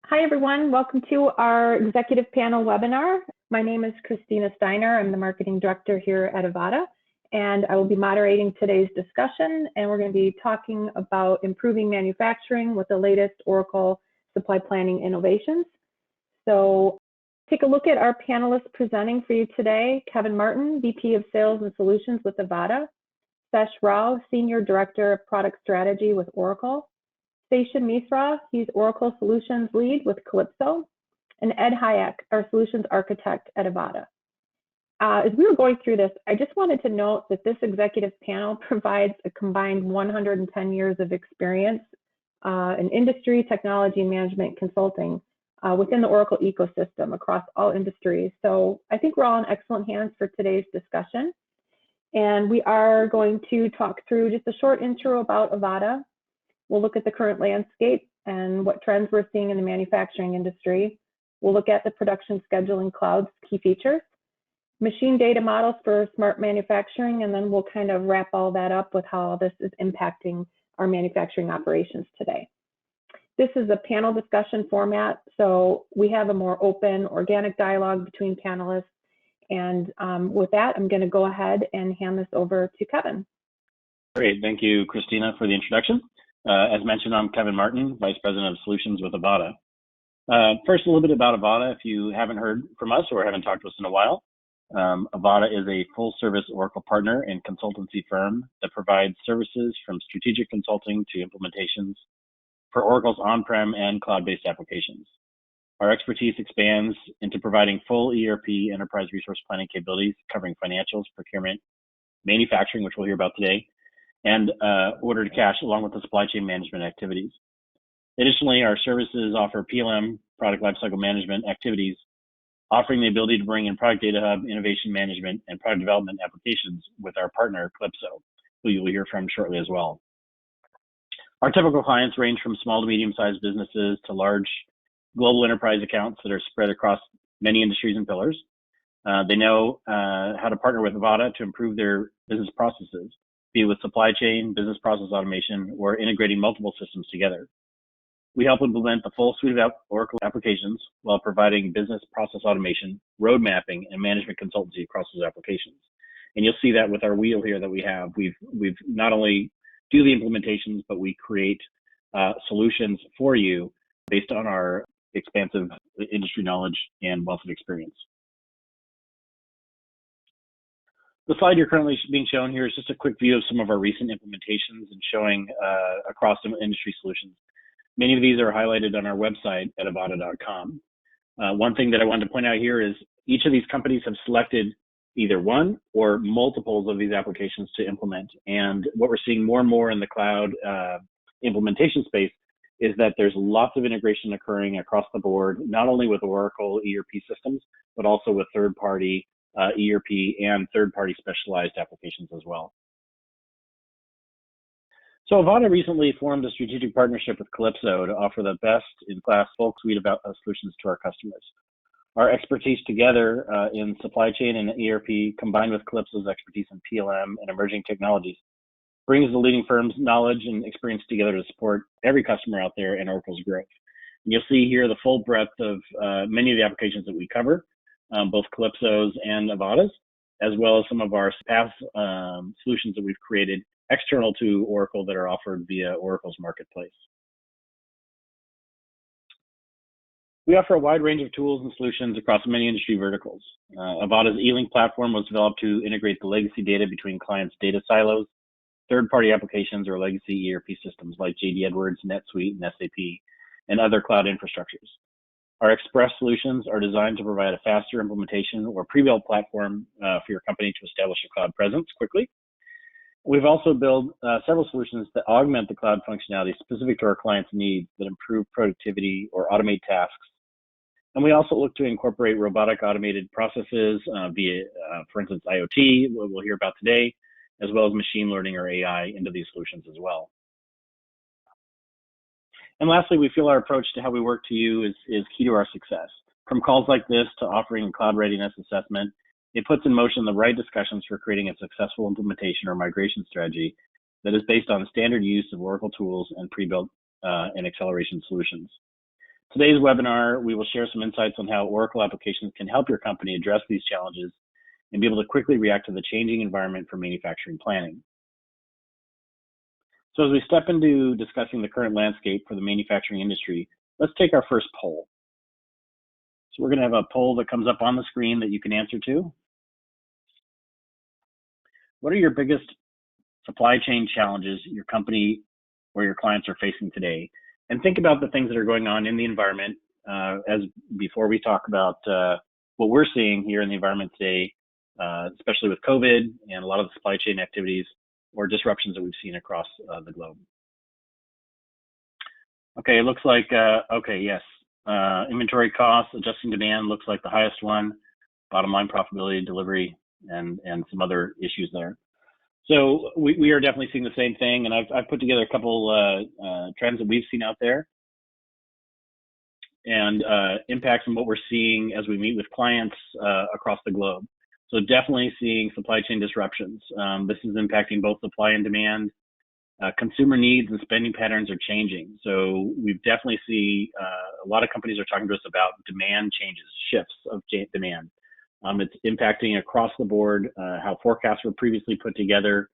Hi, everyone. Welcome to our executive panel webinar. My name is Christina Steiner. I'm the marketing director here at AVATA, and I will be moderating today's discussion. And we're going to be talking about improving manufacturing with the latest Oracle supply planning innovations. So take a look at our panelists presenting for you today. Kevin Martin, VP of Sales and Solutions with AVATA. Sesh Rao, Senior Director of Product Strategy with Oracle. Sesha Misra, he's Oracle Solutions Lead with Calypso, and Ed Hayek, our Solutions Architect at AVATA. As we were going through this, I just wanted to note that this executive panel provides a combined 110 years of experience in industry, technology, and management consulting within the Oracle ecosystem across all industries. So I think we're all in excellent hands for today's discussion. And we are going to talk through just a short intro about AVATA. We'll look at the current landscape and what trends we're seeing in the manufacturing industry. We'll look at the production scheduling cloud's key features, machine data models for smart manufacturing, and then we'll kind of wrap all that up with how this is impacting our manufacturing operations today. This is a panel discussion format, so we have a more open, organic dialogue between panelists. And with that, I'm going to go ahead and hand this over to Kevin. Great. Thank you, Christina, for the introduction. As mentioned, I'm Kevin Martin, Vice President of Solutions with AVATA. First, a little bit about AVATA. If you haven't heard from us or haven't talked to us in a while, AVATA is a full-service Oracle partner and consultancy firm that provides services from strategic consulting to implementations for Oracle's on-prem and cloud-based applications. Our expertise expands into providing full ERP enterprise resource planning capabilities covering financials, procurement, manufacturing, which we'll hear about today, and order to cash, along with the supply chain management activities. Additionally, our services offer PLM, product lifecycle management activities, offering the ability to bring in product data hub, innovation management, and product development applications with our partner, Calypso, who you will hear from shortly as well. Our typical clients range from small to medium-sized businesses to large global enterprise accounts that are spread across many industries and pillars. They know how to partner with AVATA to improve their business processes, be it with supply chain, business process automation, or integrating multiple systems together. We help implement the full suite of Oracle applications while providing business process automation, road mapping, and management consultancy across those applications. And you'll see that with our wheel here that we have. We've not only do the implementations, but we create solutions for you based on our expansive industry knowledge and wealth of experience. The slide you're currently being shown here is just a quick view of some of our recent implementations and showing across some industry solutions. Many of these are highlighted on our website at avata.com. One thing that I wanted to point out here is each of these companies have selected either one or multiples of these applications to implement. And what we're seeing more and more in the cloud implementation space is that there's lots of integration occurring across the board, not only with Oracle ERP systems, but also with third-party ERP and third-party specialized applications as well. So AVATA recently formed a strategic partnership with Calypso to offer the best-in-class full suite of solutions to our customers. Our expertise together in supply chain and ERP, combined with Calypso's expertise in PLM and emerging technologies, brings the leading firm's knowledge and experience together to support every customer out there in Oracle's growth. And you'll see here the full breadth of many of the applications that we cover, both Calypso's and AVATA's, as well as some of our past solutions that we've created external to Oracle that are offered via Oracle's marketplace. We offer a wide range of tools and solutions across many industry verticals. AVATA's eLink platform was developed to integrate the legacy data between clients' data silos, third-party applications, or legacy ERP systems like JD Edwards, NetSuite, and SAP, and other cloud infrastructures. Our Express solutions are designed to provide a faster implementation or pre-built platform for your company to establish a cloud presence quickly. We've also built several solutions that augment the cloud functionality specific to our clients' needs that improve productivity or automate tasks. And we also look to incorporate robotic automated processes via, for instance, IoT, what we'll hear about today, as well as machine learning or AI into these solutions as well. And lastly, we feel our approach to how we work to you is key to our success. From calls like this to offering a cloud readiness assessment, it puts in motion the right discussions for creating a successful implementation or migration strategy that is based on standard use of Oracle tools and pre-built and acceleration solutions. Today's webinar, we will share some insights on how Oracle applications can help your company address these challenges and be able to quickly react to the changing environment for manufacturing planning. So as we step into discussing the current landscape for the manufacturing industry, let's take our first poll. So we're going to have a poll that comes up on the screen that you can answer to. What are your biggest supply chain challenges your company or your clients are facing today? And think about the things that are going on in the environment as before we talk about what we're seeing here in the environment today, especially with COVID and a lot of the supply chain activities or disruptions that we've seen across the globe. Okay, it looks like, okay, yes. Inventory costs, adjusting demand looks like the highest one, bottom line profitability, delivery, and some other issues there. So we are definitely seeing the same thing, and I've put together a couple trends that we've seen out there and impacts on what we're seeing as we meet with clients across the globe. So definitely seeing supply chain disruptions. This is impacting both supply and demand. Consumer needs and spending patterns are changing. So we definitely see a lot of companies are talking to us about demand changes, shifts of demand. It's impacting across the board how forecasts were previously put together.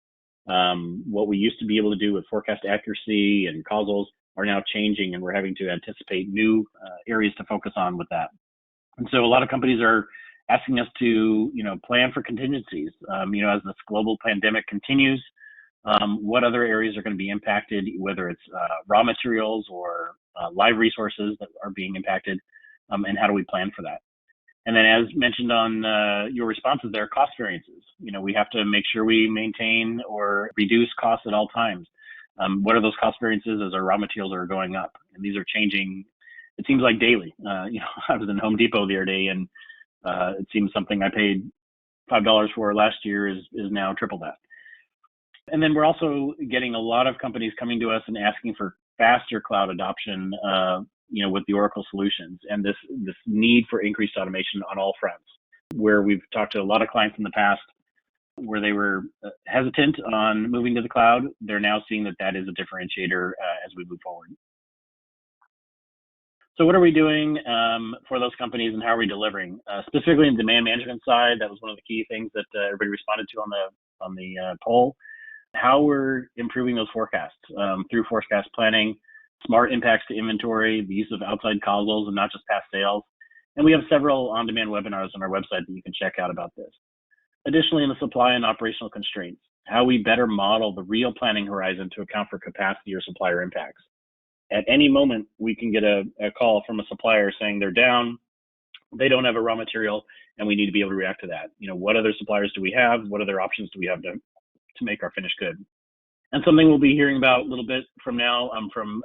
What we used to be able to do with forecast accuracy and causals are now changing, and we're having to anticipate new areas to focus on with that. And so a lot of companies are asking us to, plan for contingencies. As this global pandemic continues, what other areas are going to be impacted, whether it's raw materials or live resources that are being impacted, and how do we plan for that? And then as mentioned on your responses there, cost variances. We have to make sure we maintain or reduce costs at all times. What are those cost variances as our raw materials are going up? And these are changing, it seems like daily. I was in Home Depot the other day, and it seems something I paid $5 for last year is now triple that. And then we're also getting a lot of companies coming to us and asking for faster cloud adoption, with the Oracle solutions, and this need for increased automation on all fronts. Where we've talked to a lot of clients in the past where they were hesitant on moving to the cloud, they're now seeing that is a differentiator as we move forward. So what are we doing for those companies, and how are we delivering? Specifically in the demand management side, that was one of the key things that everybody responded to on the poll. How we're improving those forecasts through forecast planning, smart impacts to inventory, the use of outside causals and not just past sales. And we have several on-demand webinars on our website that you can check out about this. Additionally, in the supply and operational constraints, how we better model the real planning horizon to account for capacity or supplier impacts. At any moment, we can get a call from a supplier saying they're down, they don't have a raw material, and we need to be able to react to that. What other suppliers do we have? What other options do we have to make our finished good? And something we'll be hearing about a little bit from now from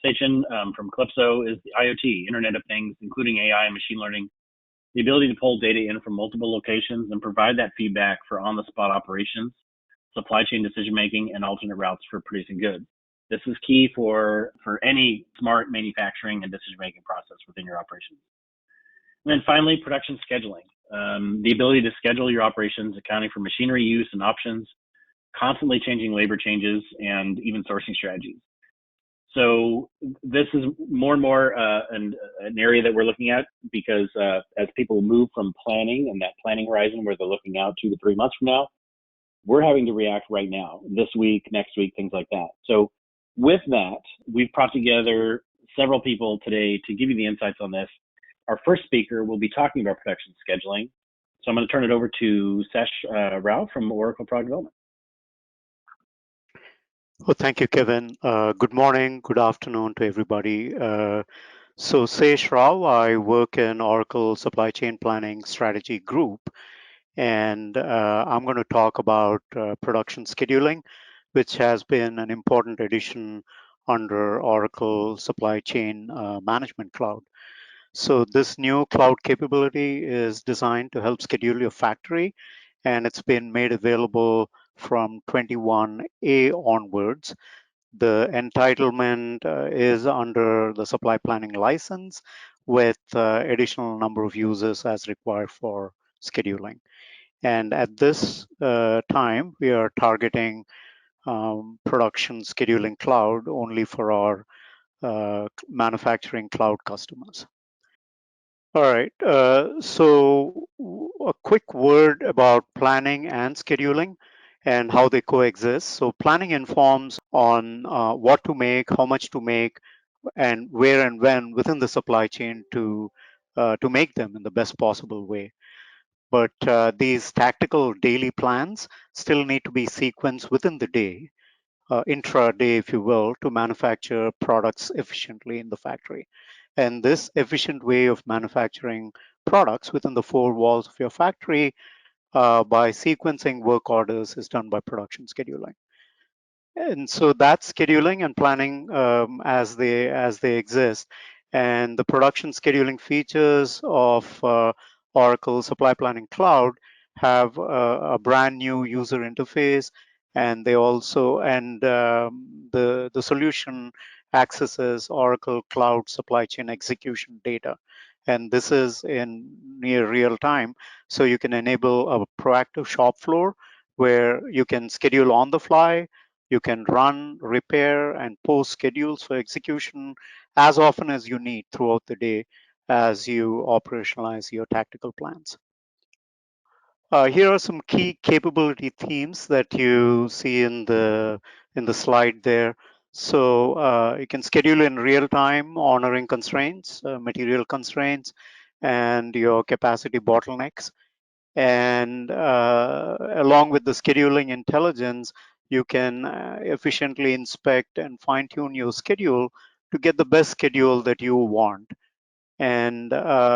Sachin from Calypso is the IoT, Internet of Things, including AI and machine learning, the ability to pull data in from multiple locations and provide that feedback for on-the-spot operations, supply chain decision-making, and alternate routes for producing goods. This is key for any smart manufacturing and decision-making process within your operations. And then finally, production scheduling, the ability to schedule your operations, accounting for machinery use and options, constantly changing labor changes, and even sourcing strategies. So this is more and more an area that we're looking at, because as people move from planning and that planning horizon where they're looking out 2 to 3 months from now, we're having to react right now, this week, next week, things like that. So with that, we've brought together several people today to give you the insights on this. Our first speaker will be talking about production scheduling. So I'm going to turn it over to Sesh Rao from Oracle Product Development. Well, thank you, Kevin. Good morning, good afternoon to everybody. So Sesh Rao, I work in Oracle Supply Chain Planning Strategy Group, and I'm going to talk about production scheduling, which has been an important addition under Oracle Supply Chain Management Cloud. So this new cloud capability is designed to help schedule your factory, and it's been made available from 21A onwards. The entitlement is under the supply planning license with additional number of users as required for scheduling. And at this time, we are targeting production scheduling cloud only for our manufacturing cloud customers. All right, so a quick word about planning and scheduling and how they coexist. So planning informs on what to make, how much to make, and where and when within the supply chain to make them in the best possible way. But these tactical daily plans still need to be sequenced within the day, intra-day, if you will, to manufacture products efficiently in the factory. And this efficient way of manufacturing products within the four walls of your factory by sequencing work orders is done by production scheduling. And so that's scheduling and planning as they exist. And the production scheduling features of Oracle Supply Planning Cloud have a brand new user interface, and they also the solution accesses Oracle Cloud Supply Chain Execution data, and this is in near real time. So you can enable a proactive shop floor where you can schedule on the fly. You can run, repair, and post schedules for execution as often as you need throughout the day as you operationalize your tactical plans. Here are some key capability themes that you see in the slide there. So you can schedule in real time, honoring constraints, material constraints, and your capacity bottlenecks. And along with the scheduling intelligence, you can efficiently inspect and fine tune your schedule to get the best schedule that you want. And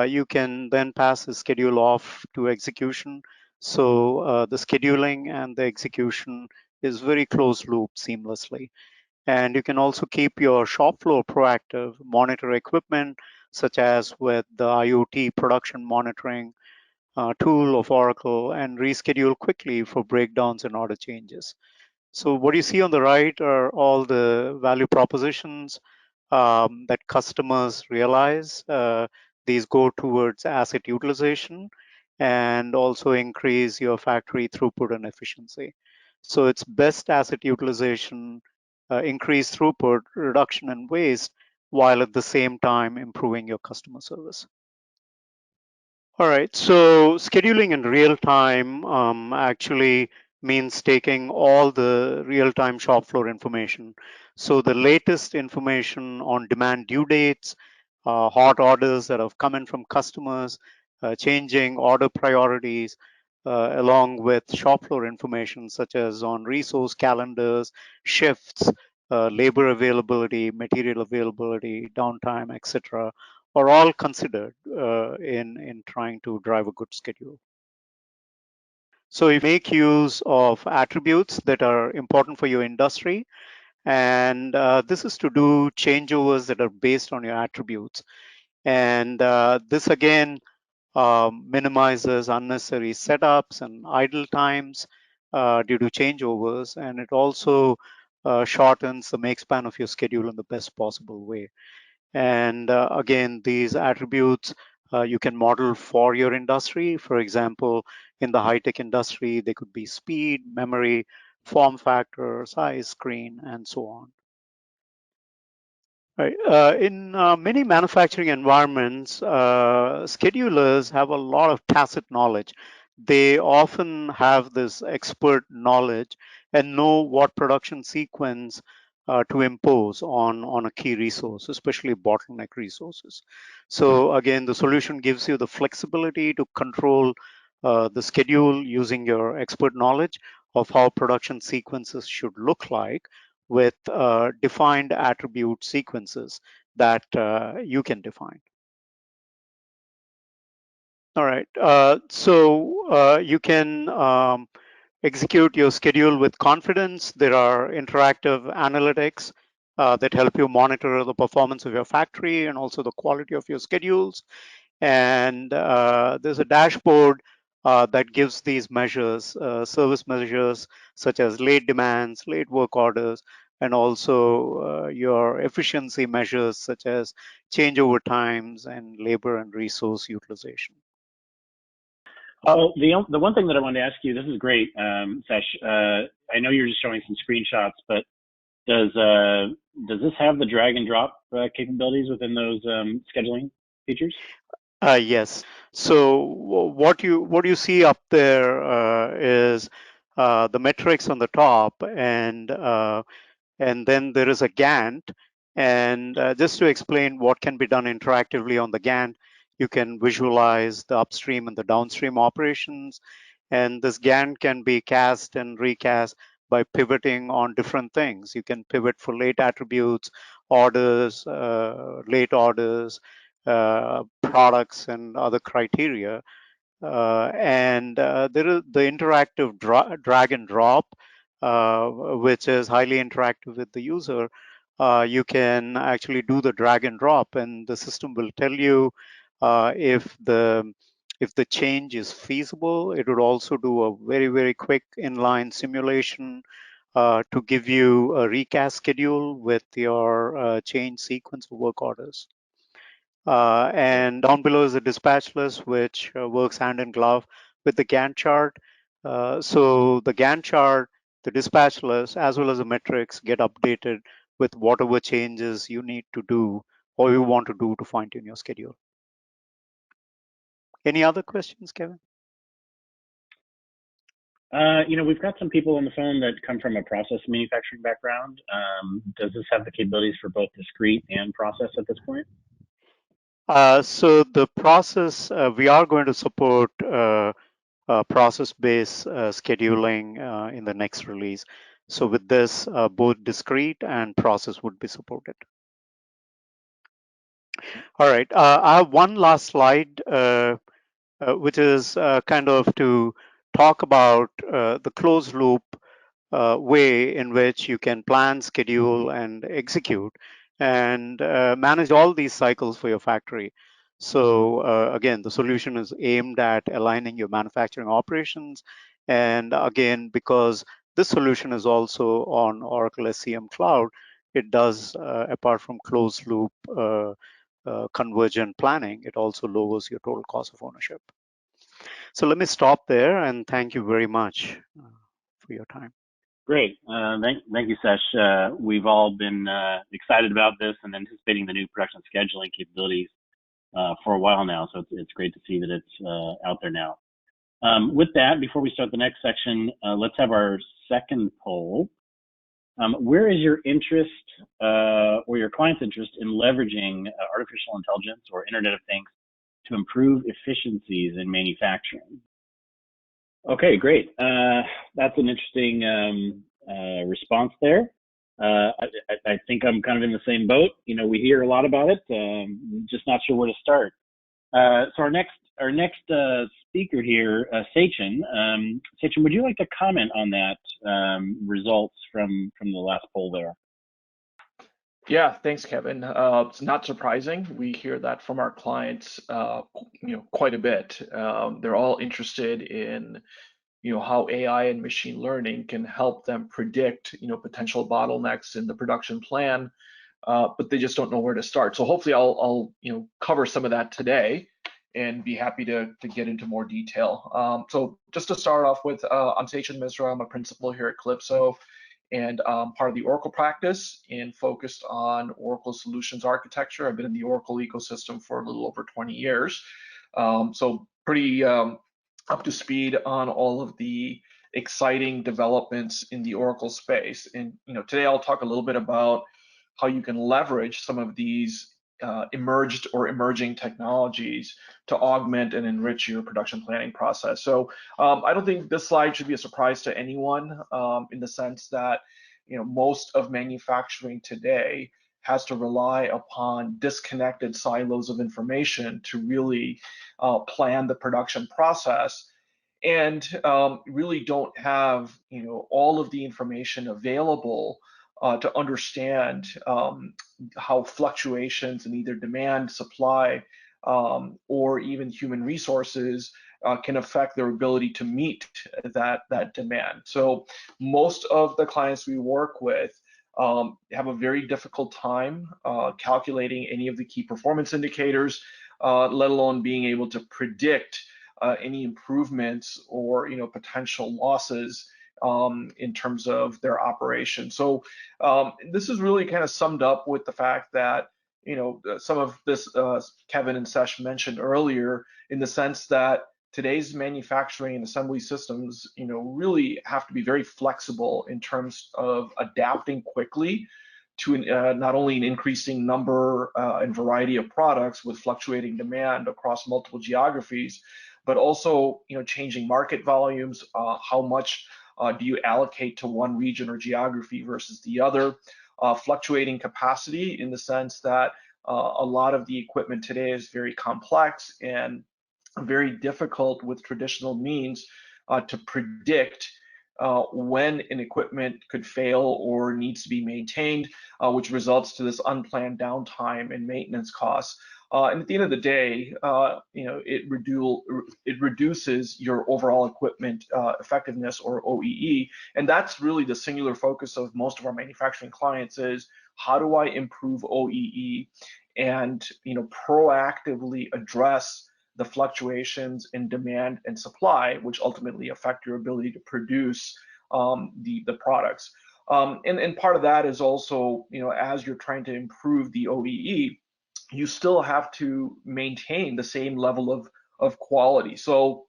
you can then pass the schedule off to execution. So the scheduling and the execution is very closed loop seamlessly. And you can also keep your shop floor proactive, monitor equipment, such as with the IoT production monitoring tool of Oracle, and reschedule quickly for breakdowns and order changes. So what you see on the right are all the value propositions that customers realize. These go towards asset utilization and also increase your factory throughput and efficiency. So it's best asset utilization, increased throughput, reduction in waste, while at the same time improving your customer service. All right, so scheduling in real time actually means taking all the real time shop floor information. So the latest information on demand due dates, hot orders that have come in from customers, changing order priorities, along with shop floor information such as on resource calendars, shifts, labor availability, material availability, downtime, etc., are all considered in trying to drive a good schedule. So you make use of attributes that are important for your industry, and this is to do changeovers that are based on your attributes. And this again minimizes unnecessary setups and idle times due to changeovers, and it also shortens the make span of your schedule in the best possible way. And again, these attributes you can model for your industry. For example, in the high-tech industry, they could be speed, memory, form factor, size, screen, and so on. Right. In many manufacturing environments, schedulers have a lot of tacit knowledge. They often have this expert knowledge and know what production sequence to impose on a key resource, especially bottleneck resources. So again, the solution gives you the flexibility to control the schedule using your expert knowledge of how production sequences should look like with defined attribute sequences that you can define. All right, so you can execute your schedule with confidence. There are interactive analytics that help you monitor the performance of your factory and also the quality of your schedules. And there's a dashboard that gives these measures, service measures such as late demands, late work orders, and also your efficiency measures such as changeover times and labor and resource utilization. The one thing that I wanted to ask you, this is great, Sesh. I know you're just showing some screenshots, but Does this have the drag and drop capabilities within those scheduling features? Yes. So what you see up there is the metrics on the top, and then there is a Gantt. And just to explain what can be done interactively on the Gantt, you can visualize the upstream and the downstream operations. And this Gantt can be cast and recast by pivoting on different things. You can pivot for late attributes, orders, late orders, products, and other criteria. And there is the interactive drag and drop, which is highly interactive with the user. You can actually do the drag and drop, and the system will tell you if the change is feasible. It would also do a very quick inline simulation to give you a recast schedule with your change sequence of work orders. And down below is a dispatch list, which works hand in glove with the Gantt chart. So the Gantt chart, the dispatch list, as well as the metrics get updated with whatever changes you need to do or you want to do to fine tune your schedule. Any other questions, Kevin? We've got some people on the phone that come from a process manufacturing background. Does this have the capabilities for both discrete and process at this point? So the process, we are going to support process-based scheduling in the next release. So with this, both discrete and process would be supported. All right, I have one last slide, which is kind of to talk about the closed loop way in which you can plan, schedule, and execute, and manage all these cycles for your factory. So again, the solution is aimed at aligning your manufacturing operations. And again, because this solution is also on Oracle SCM Cloud, it does, apart from closed loop convergent planning, it also lowers your total cost of ownership. So let me stop there, and thank you very much for your time. Great. Thank you, Sesh. We've all been excited about this and anticipating the new production scheduling capabilities for a while now. So it's great to see that it's out there now. With that, before we start the next section, let's have our second poll. Where is your interest or your client's interest in leveraging artificial intelligence or Internet of Things to improve efficiencies in manufacturing? Okay, great. That's an interesting response there. I think I'm kind of in the same boat. We hear a lot about it, just not sure where to start. So our next speaker here, Sachin. Sachin, would you like to comment on that results from the last poll there? Yeah, thanks, Kevin. It's not surprising. We hear that from our clients, quite a bit. They're all interested in, how AI and machine learning can help them predict, potential bottlenecks in the production plan, but they just don't know where to start. So hopefully, I'll cover some of that today, and be happy to get into more detail. So just to start off with, I'm Sachin Misra. I'm a principal here at Calypso, and part of the Oracle practice and focused on Oracle solutions architecture. I've been in the Oracle ecosystem for a little over 20 years. So pretty up to speed on all of the exciting developments in the Oracle space. And today I'll talk a little bit about how you can leverage some of these emerged or emerging technologies to augment and enrich your production planning process. So I don't think this slide should be a surprise to anyone, in the sense that most of manufacturing today has to rely upon disconnected silos of information to really plan the production process, and really don't have all of the information available to understand how fluctuations in either demand, supply, or even human resources can affect their ability to meet that demand. So most of the clients we work with have a very difficult time calculating any of the key performance indicators, let alone being able to predict any improvements or potential losses in terms of their operation. So this is really kind of summed up with the fact that, some of this Kevin and Sesh mentioned earlier, in the sense that today's manufacturing and assembly systems, really have to be very flexible in terms of adapting quickly to not only an increasing number and variety of products with fluctuating demand across multiple geographies, but also, changing market volumes. How much do you allocate to one region or geography versus the other? Fluctuating capacity, in the sense that a lot of the equipment today is very complex and very difficult with traditional means to predict when an equipment could fail or needs to be maintained, which results to this unplanned downtime and maintenance costs. And at the end of the day, it reduces your overall equipment effectiveness, or OEE. And that's really the singular focus of most of our manufacturing clients, is how do I improve OEE and proactively address the fluctuations in demand and supply, which ultimately affect your ability to produce the products. And part of that is also, as you're trying to improve the OEE, you still have to maintain the same level of quality. So,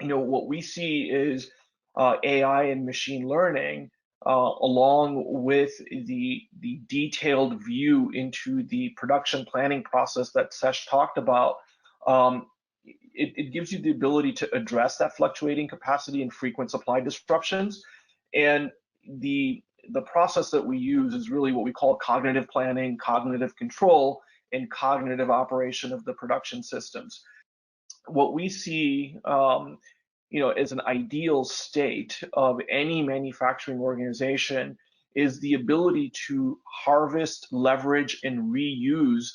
what we see is AI and machine learning, along with the detailed view into the production planning process that Sesh talked about. It gives you the ability to address that fluctuating capacity and frequent supply disruptions. And the process that we use is really what we call cognitive planning, cognitive control, and cognitive operation of the production systems. What we see, as an ideal state of any manufacturing organization is the ability to harvest, leverage, and reuse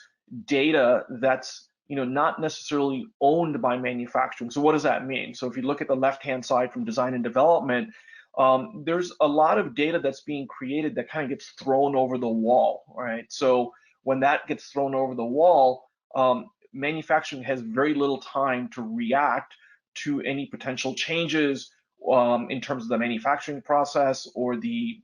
data that's not necessarily owned by manufacturing. So what does that mean? So if you look at the left-hand side from design and development, there's a lot of data that's being created that kind of gets thrown over the wall, right? So when that gets thrown over the wall, manufacturing has very little time to react to any potential changes in terms of the manufacturing process or the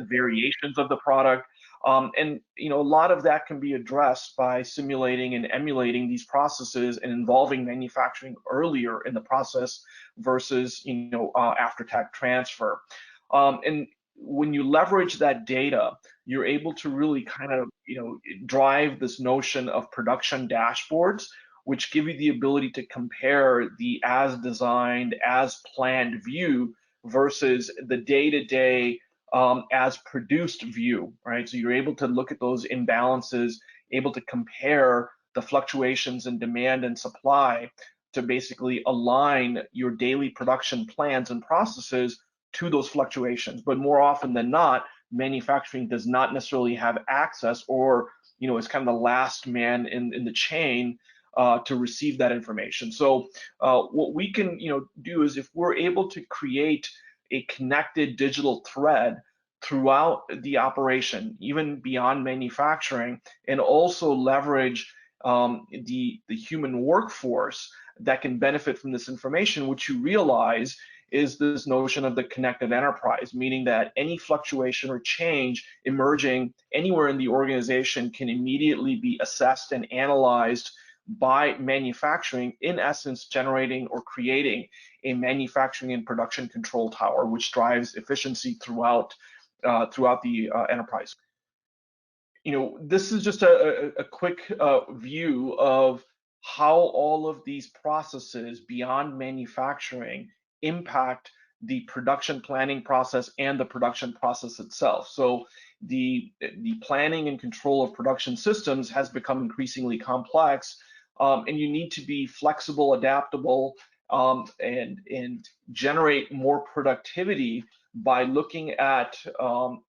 variations of the product. And a lot of that can be addressed by simulating and emulating these processes and involving manufacturing earlier in the process versus after tech transfer. And when you leverage that data, you're able to really kind of drive this notion of production dashboards, which give you the ability to compare the as designed, as planned view versus the day-to-day as produced view, right? So you're able to look at those imbalances, able to compare the fluctuations in demand and supply to basically align your daily production plans and processes to those fluctuations. But more often than not, manufacturing does not necessarily have access, or is kind of the last man in the chain to receive that information. So what we can do is, if we're able to create a connected digital thread throughout the operation, even beyond manufacturing, and also leverage the human workforce that can benefit from this information, what you realize is this notion of the connected enterprise, meaning that any fluctuation or change emerging anywhere in the organization can immediately be assessed and analyzed by manufacturing, in essence generating or creating a manufacturing and production control tower, which drives efficiency throughout the enterprise. This is just a quick view of how all of these processes beyond manufacturing impact the production planning process and the production process itself. So the planning and control of production systems has become increasingly complex, and you need to be flexible, adaptable, and generate more productivity by looking at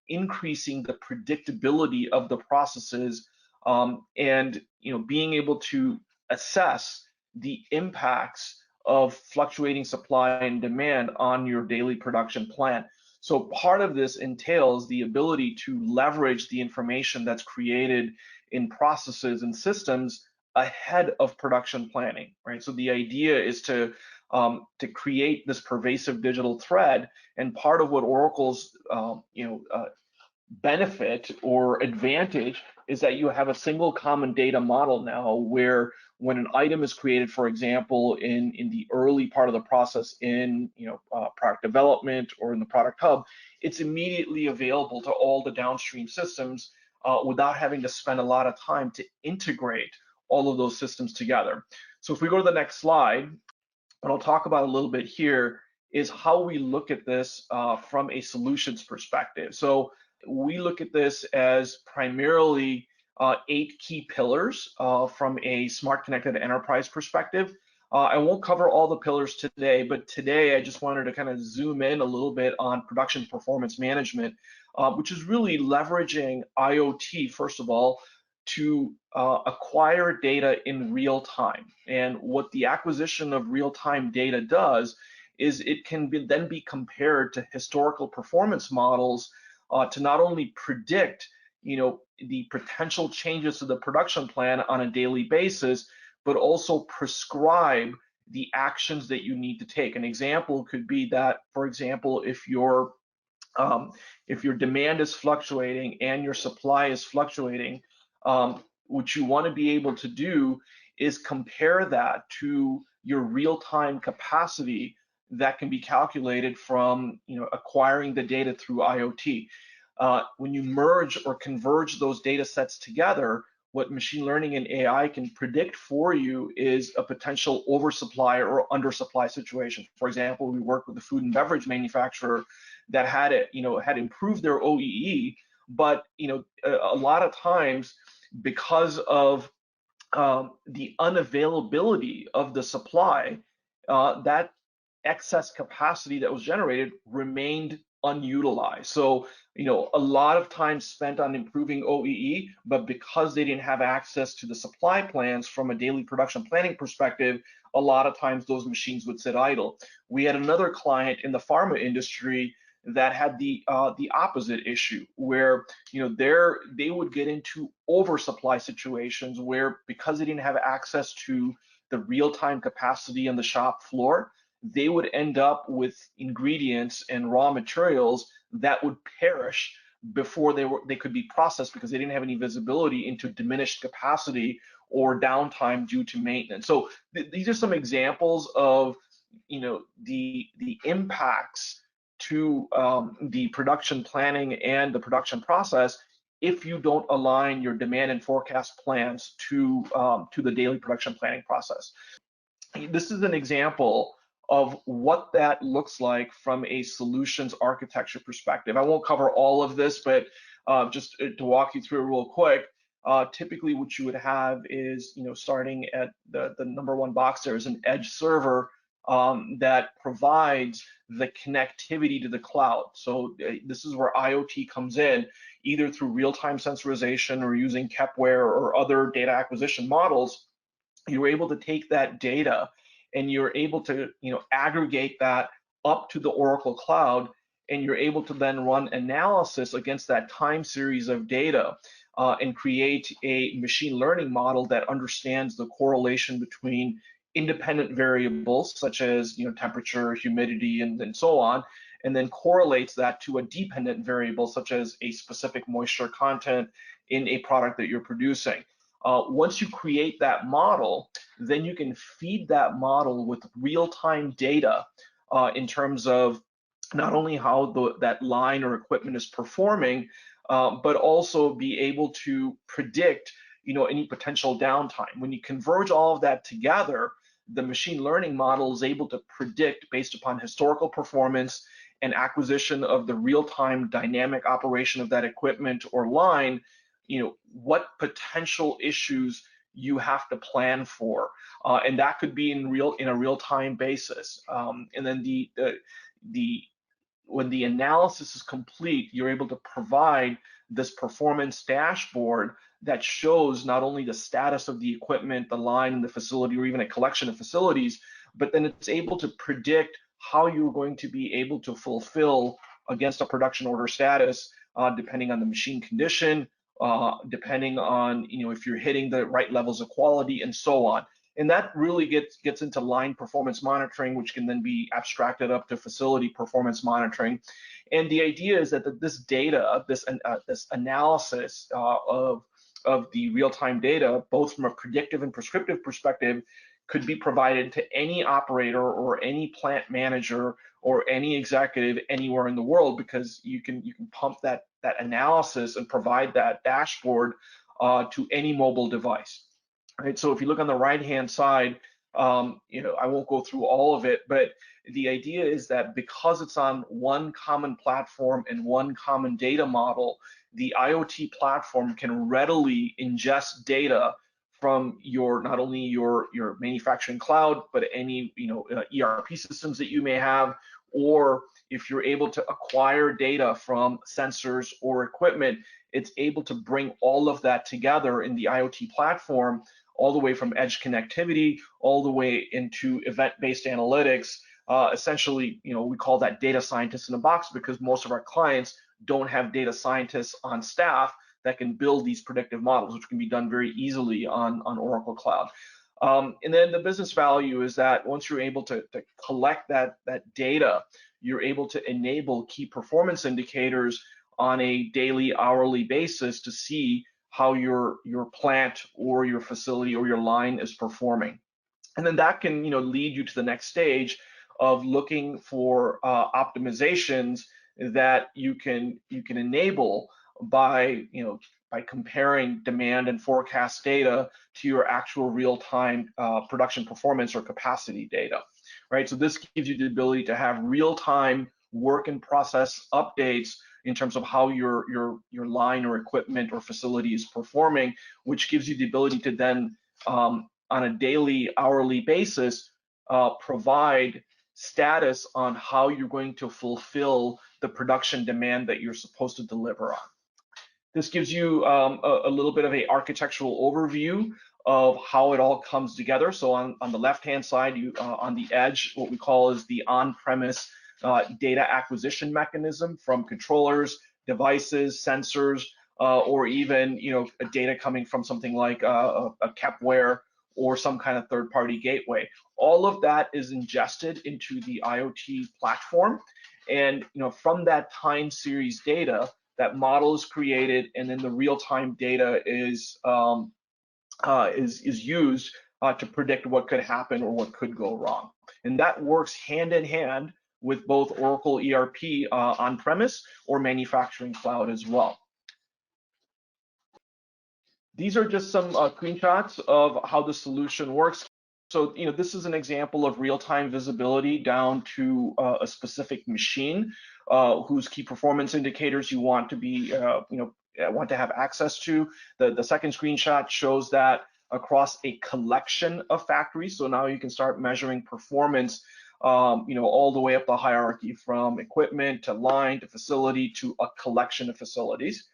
increasing the predictability of the processes, and being able to assess the impacts of fluctuating supply and demand on your daily production plan. So part of this entails the ability to leverage the information that's created in processes and systems ahead of production planning, right? So the idea is to to create this pervasive digital thread. And part of what Oracle's benefit or advantage is that you have a single common data model now, where when an item is created, for example, in the early part of the process in product development or in the product hub, it's immediately available to all the downstream systems without having to spend a lot of time to integrate all of those systems together. So if we go to the next slide, what I'll talk about a little bit here is how we look at this from a solutions perspective. So we look at this as primarily 8 key pillars from a smart connected enterprise perspective. I won't cover all the pillars today, but today I just wanted to kind of zoom in a little bit on production performance management, which is really leveraging IoT, first of all, to acquire data in real time. And what the acquisition of real-time data does is it can then be compared to historical performance models to not only predict, the potential changes to the production plan on a daily basis, but also prescribe the actions that you need to take. An example could be that, for example, if your demand is fluctuating and your supply is fluctuating, what you want to be able to do is compare that to your real-time capacity that can be calculated from acquiring the data through IoT. When you merge or converge those data sets together, what machine learning and AI can predict for you is a potential oversupply or undersupply situation. For example, we work with a food and beverage manufacturer that had improved their OEE, but a lot of times, because of the unavailability of the supply, that excess capacity that was generated remained unutilized. So, a lot of time spent on improving OEE, but because they didn't have access to the supply plans from a daily production planning perspective, a lot of times those machines would sit idle. We had another client in the pharma industry that had the opposite issue, where they would get into oversupply situations where, because they didn't have access to the real-time capacity on the shop floor, they would end up with ingredients and raw materials that would perish before they could be processed, because they didn't have any visibility into diminished capacity or downtime due to maintenance. So these are some examples of the impacts to the production planning and the production process if you don't align your demand and forecast plans to the daily production planning process. This is an example of what that looks like from a solutions architecture perspective. I won't cover all of this, but just to walk you through it real quick, typically what you would have is, starting at the number one box, there is an edge server that provides the connectivity to the cloud. So this is where IoT comes in, either through real-time sensorization or using Kepware or other data acquisition models. You're able to take that data and you're able to aggregate that up to the Oracle Cloud, and you're able to then run analysis against that time series of data and create a machine learning model that understands the correlation between independent variables such as temperature, humidity, and so on, and then correlates that to a dependent variable such as a specific moisture content in a product that you're producing. Once you create that model, then you can feed that model with real-time data in terms of not only how that line or equipment is performing, but also be able to predict any potential downtime. When you converge all of that together, the machine learning model is able to predict, based upon historical performance and acquisition of the real-time dynamic operation of that equipment or line, what potential issues you have to plan for, and that could be in a real-time basis. And then when the analysis is complete, you're able to provide this performance dashboard that shows not only the status of the equipment, the line, and the facility, or even a collection of facilities, but then it's able to predict how you're going to be able to fulfill against a production order status, depending on the machine condition, depending on if you're hitting the right levels of quality, and so on. And that really gets into line performance monitoring, which can then be abstracted up to facility performance monitoring. And the idea is that this data, this analysis of the real-time data, both from a predictive and prescriptive perspective, could be provided to any operator or any plant manager or any executive anywhere in the world, because you can pump that analysis and provide that dashboard to any mobile device. Right, so if you look on the right-hand side, I won't go through all of it, but the idea is that because it's on one common platform and one common data model, the IoT platform can readily ingest data from not only your manufacturing cloud, but any ERP systems that you may have, or if you're able to acquire data from sensors or equipment, it's able to bring all of that together in the IoT platform, all the way from edge connectivity, all the way into event-based analytics. Essentially, we call that data scientists in a box, because most of our clients don't have data scientists on staff that can build these predictive models, which can be done very easily on Oracle Cloud. And then the business value is that once you're able to collect that data, you're able to enable key performance indicators on a daily, hourly basis to see how your plant or your facility or your line is performing. And then that can lead you to the next stage of looking for optimizations that you can enable by comparing demand and forecast data to your actual real-time production performance or capacity data, right? So this gives you the ability to have real-time work in process updates in terms of how your line or equipment or facility is performing, which gives you the ability to then on a daily, hourly basis provide status on how you're going to fulfill the production demand that you're supposed to deliver on. This gives you a little bit of an architectural overview of how it all comes together. So on the left-hand side, on the edge, what we call is the on-premise data acquisition mechanism from controllers, devices, sensors, or even data coming from something like a Kepware or some kind of third-party gateway. All of that is ingested into the IoT platform, and from that time series data, that model is created, and then the real-time data is used to predict what could happen or what could go wrong. And that works hand in hand with both Oracle ERP on-premise or manufacturing cloud as well. These are just some screenshots of how the solution works. So this is an example of real-time visibility down to a specific machine whose key performance indicators you want to be want to have access to. The second screenshot shows that across a collection of factories. So now you can start measuring performance all the way up the hierarchy, from equipment to line to facility to a collection of facilities.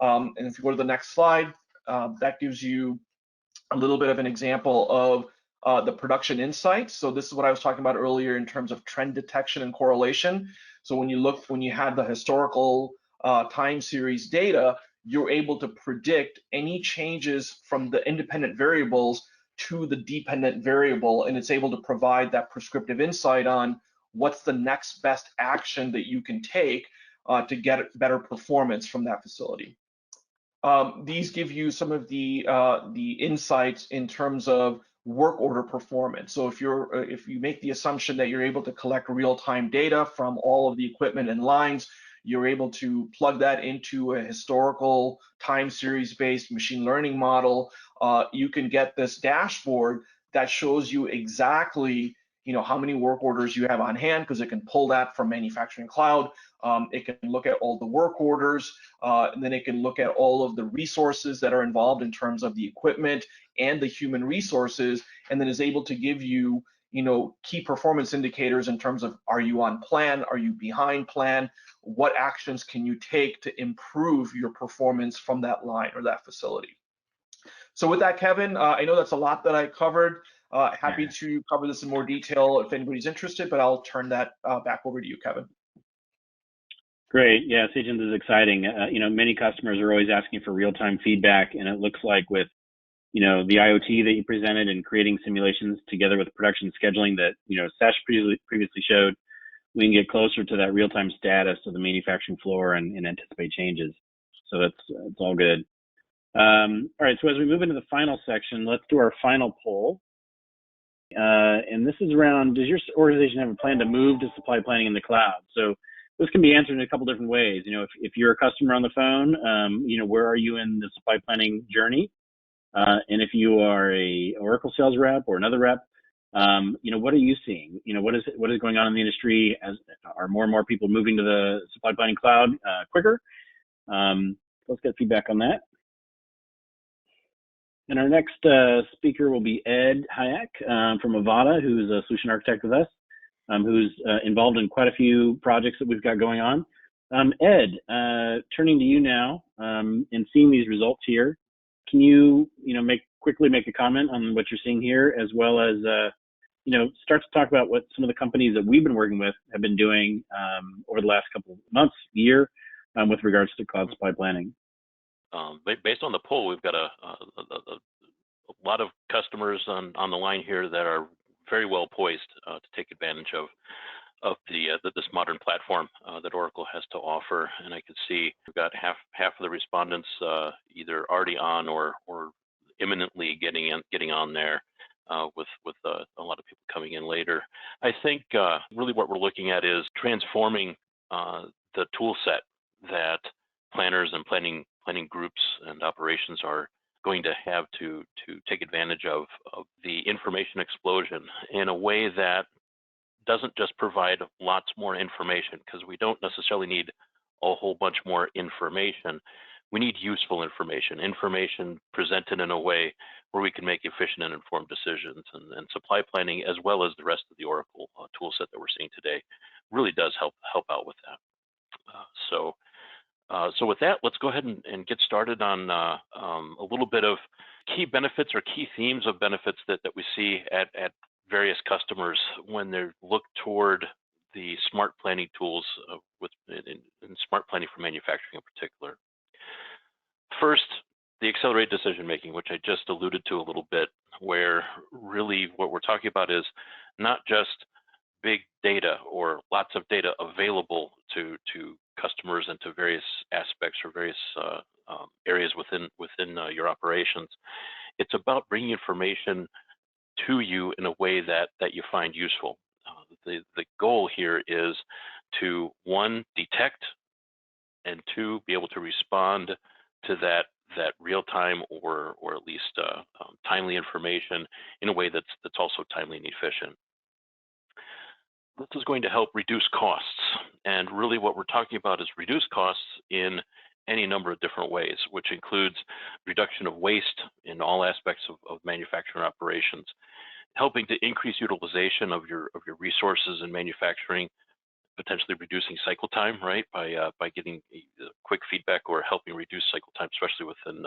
And if you go to the next slide, that gives you a little bit of an example of the production insights. So this is what I was talking about earlier in terms of trend detection and correlation. So when you had the historical time series data, you're able to predict any changes from the independent variables to the dependent variable, and it's able to provide that prescriptive insight on what's the next best action that you can take to get better performance from that facility. These give you some of the insights in terms of work order performance. So if you make the assumption that you're able to collect real-time data from all of the equipment and lines, you're able to plug that into a historical time series based machine learning model. You can get this dashboard that shows you exactly how many work orders you have on hand, because it can pull that from manufacturing cloud. It can look at all the work orders, and then it can look at all of the resources that are involved in terms of the equipment and the human resources, and then is able to give you key performance indicators in terms of, are you on plan, are you behind plan, what actions can you take to improve your performance from that line or that facility. So with that, Kevin, I know that's a lot that I covered. Happy to cover this in more detail if anybody's interested, but I'll turn that back over to you, Kevin. Great. Yeah, Sejin, this is exciting. Many customers are always asking for real-time feedback, and it looks like with the IoT that you presented and creating simulations together with production scheduling that, Sash previously showed, we can get closer to that real-time status of the manufacturing floor and anticipate changes. So it's all good. All right, so as we move into the final section, let's do our final poll. And this is around, does your organization have a plan to move to supply planning in the cloud? So this can be answered in a couple different ways. If you're a customer on the phone, where are you in the supply planning journey? And if you are a Oracle sales rep or another rep, what are you seeing? What is going on in the industry? Are more and more people moving to the supply planning cloud quicker? Let's get feedback on that. And our next speaker will be Ed Hayek from AVATA, who's a solution architect with us, who's involved in quite a few projects that we've got going on. Ed, turning to you now and seeing these results here, can you, quickly make a comment on what you're seeing here, as well as, start to talk about what some of the companies that we've been working with have been doing over the last couple of months, year, with regards to cloud supply planning. Based on the poll, we've got a lot of customers on the line here that are very well poised to take advantage of this modern platform that Oracle has to offer. And I can see we've got half of the respondents either already on or imminently getting on there, with a lot of people coming in later. I think really what we're looking at is transforming the tool set that planners and planning groups and operations are going to have to take advantage of the information explosion in a way that doesn't just provide lots more information, because we don't necessarily need a whole bunch more information. We need useful information presented in a way where we can make efficient and informed decisions. And supply planning, as well as the rest of the Oracle tool set that we're seeing today, really does help out with that. So with that, let's go ahead and get started on a little bit of key benefits or key themes of benefits that we see at various customers when they look toward the smart planning tools in smart planning for manufacturing in particular. First, the accelerated decision making, which I just alluded to a little bit, where really what we're talking about is not just big data or lots of data available to customers and to various aspects or various areas within your operations. It's about bringing information to you in a way that you find useful. The goal here is to, one, detect, and two, be able to respond to that real-time or at least timely information in a way that's also timely and efficient. This is going to help reduce costs, and really what we're talking about is reduce costs in any number of different ways, which includes reduction of waste in all aspects of manufacturing operations, helping to increase utilization of your resources in manufacturing, potentially reducing cycle time, right, by getting quick feedback or helping reduce cycle time, especially within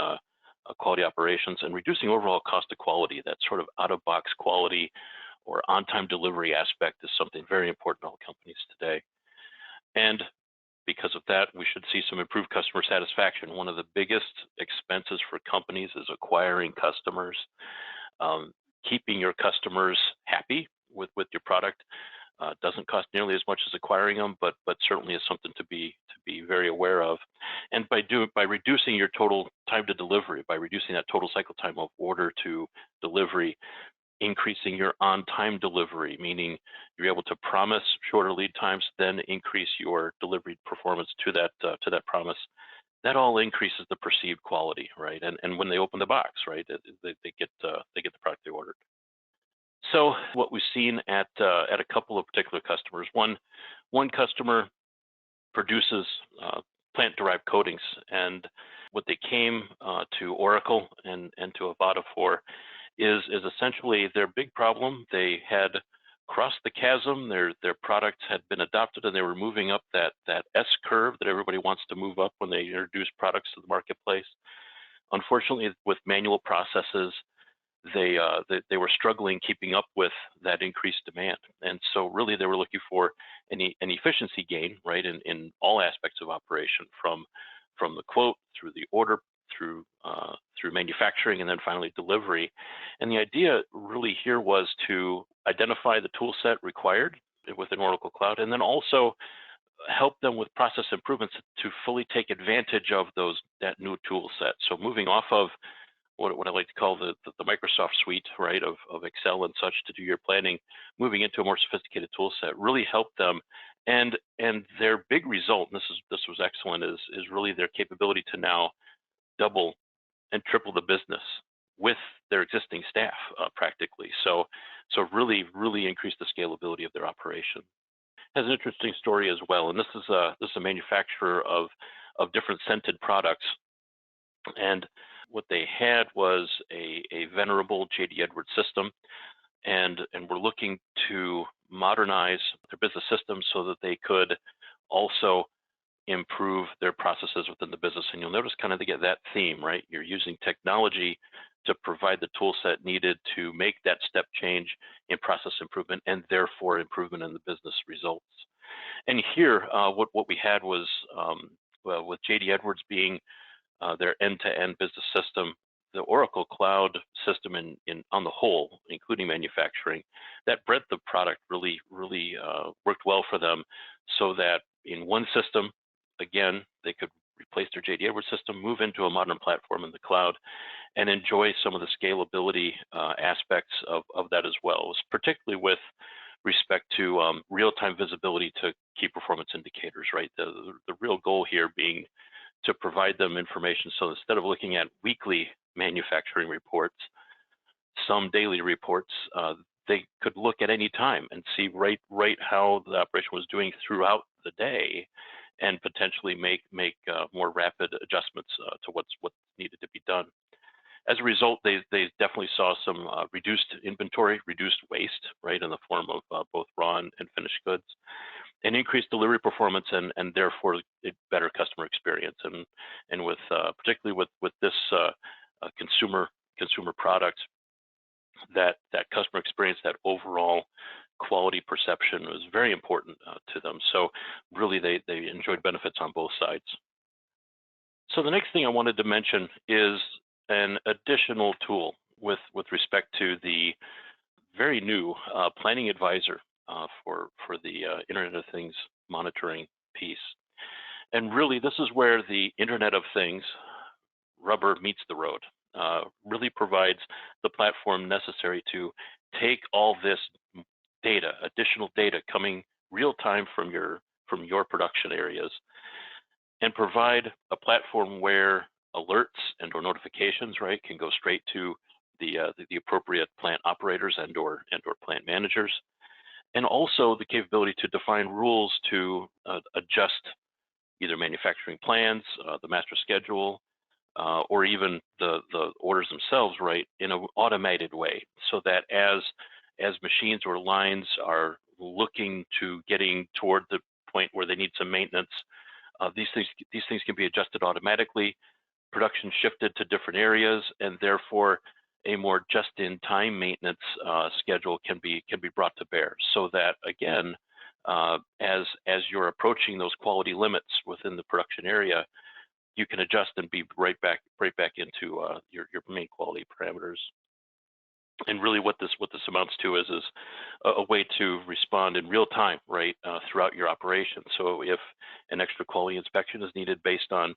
quality operations, and reducing overall cost of quality. That sort of out-of-box quality or on-time delivery aspect is something very important to all companies today. And because of that, we should see some improved customer satisfaction. One of the biggest expenses for companies is acquiring customers. Keeping your customers happy with your product doesn't cost nearly as much as acquiring them, but certainly is something to be very aware of. And by reducing your total time to delivery, by reducing that total cycle time of order to delivery, increasing your on-time delivery, meaning you're able to promise shorter lead times, then increase your delivery performance to that promise. That all increases the perceived quality, right? And when they open the box, right, they get the product they ordered. So what we've seen at a couple of particular customers, one customer produces plant-derived coatings, and what they came to Oracle and to AVATA for is essentially their big problem. They had crossed the chasm. Their products had been adopted, and they were moving up that S curve that everybody wants to move up when they introduce products to the marketplace. Unfortunately, with manual processes, they were struggling keeping up with that increased demand, and so really they were looking for an efficiency gain, right, in all aspects of operation, from the quote through the order through manufacturing, and then finally delivery. And the idea really here was to identify the tool set required within Oracle Cloud, and then also help them with process improvements to fully take advantage of that new tool set. So moving off of what I like to call the Microsoft suite, right, of Excel and such to do your planning, moving into a more sophisticated tool set really helped them. And their big result, and this was excellent, is really their capability to now double and triple the business with their existing staff practically. So really increase the scalability of their operation. Has an interesting story as well, and this is a manufacturer of different scented products, and what they had was a venerable J.D. Edwards system, and we're looking to modernize their business system so that they could also improve their processes within the business. And you'll notice kind of they get that theme, right? You're using technology to provide the tool set needed to make that step change in process improvement and therefore improvement in the business results. And here, what we had was, well, with J.D. Edwards being their end-to-end business system, the Oracle Cloud system on the whole, including manufacturing, that breadth of product really worked well for them, so that in one system, again, they could replace their J.D. Edwards system, move into a modern platform in the cloud, and enjoy some of the scalability aspects of that as well, particularly with respect to real-time visibility to key performance indicators, right? The real goal here being to provide them information, so instead of looking at weekly manufacturing reports, some daily reports, they could look at any time and see right how the operation was doing throughout the day, and potentially make more rapid adjustments to what's needed to be done. As a result, they definitely saw some reduced inventory, reduced waste, right, in the form of both raw and finished goods, and increased delivery performance, and therefore a better customer experience. And with particularly with this consumer product, that customer experience, that overall quality perception was very important to them. So really they enjoyed benefits on both sides. So the next thing I wanted to mention is an additional tool with respect to the very new Planning Advisor for the Internet of Things monitoring piece. And really, this is where the Internet of Things rubber meets the road. Really provides the platform necessary to take all this data, additional data coming real time from your production areas, and provide a platform where alerts and or notifications, right, can go straight to the appropriate plant operators and or plant managers, and also the capability to define rules to adjust either manufacturing plans, the master schedule, or even the orders themselves, right, in an automated way, so that as machines or lines are looking to getting toward the point where they need some maintenance, these things can be adjusted automatically, production shifted to different areas, and therefore a more just-in-time maintenance schedule can be brought to bear, so that again, as you're approaching those quality limits within the production area, you can adjust and be right back into your main quality parameters. And really, what this amounts to is a way to respond in real time, right, throughout your operation. So if an extra quality inspection is needed based on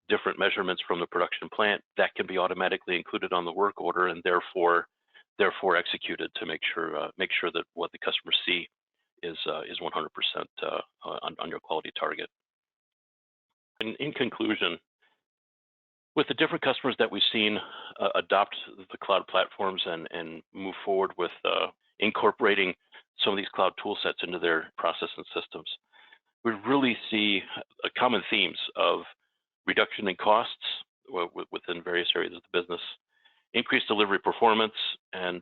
different measurements from the production plant, that can be automatically included on the work order, and therefore executed to make sure that what the customers see is 100% on your quality target. And in conclusion, with the different customers that we've seen adopt the cloud platforms and move forward with incorporating some of these cloud tool sets into their process and systems, we really see common themes of reduction in costs within various areas of the business, increased delivery performance, and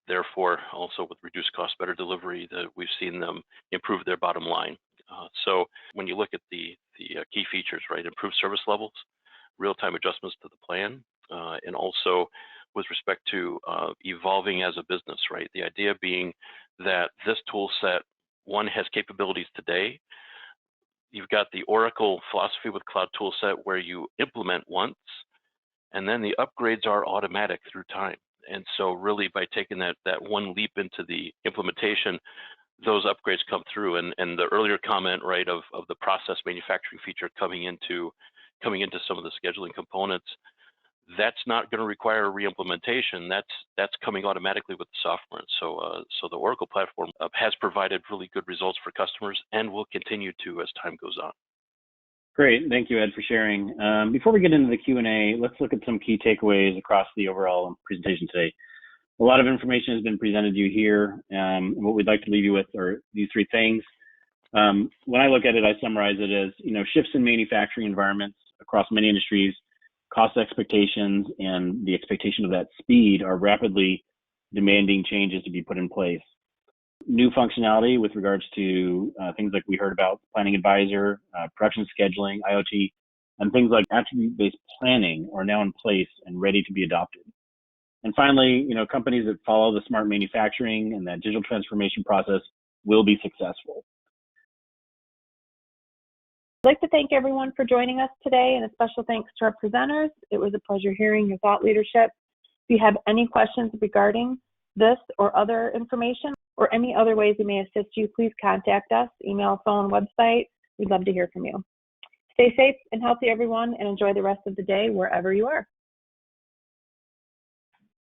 therefore also with reduced cost, better delivery, that we've seen them improve their bottom line. So when you look at the key features, right, improved service levels, real-time adjustments to the plan, and also with respect to evolving as a business, right? The idea being that this tool set, one, has capabilities today. You've got the Oracle philosophy with cloud tool set where you implement once And then the upgrades are automatic through time. And so really by taking that one leap into the implementation, those upgrades come through. And the earlier comment, right, of the process manufacturing feature coming into some of the scheduling components, that's not going to require a re-implementation. That's coming automatically with the software. So the Oracle platform has provided really good results for customers and will continue to as time goes on. Great, thank you, Ed, for sharing. Before we get into the Q&A, let's look at some key takeaways across the overall presentation today. A lot of information has been presented to you here. And what we'd like to leave you with are these three things. When I look at it, I summarize it as, shifts in manufacturing environments across many industries, cost expectations, and the expectation of that speed are rapidly demanding changes to be put in place. New functionality with regards to things like we heard about Planning Advisor, production scheduling, IoT, and things like attribute-based planning are now in place and ready to be adopted. And finally, companies that follow the smart manufacturing and that digital transformation process will be successful. I'd like to thank everyone for joining us today, and a special thanks to our presenters. It was a pleasure hearing your thought leadership. If you have any questions regarding this or other information or any other ways we may assist you, please contact us, email, phone, website. We'd love to hear from you. Stay safe and healthy, everyone, and enjoy the rest of the day wherever you are.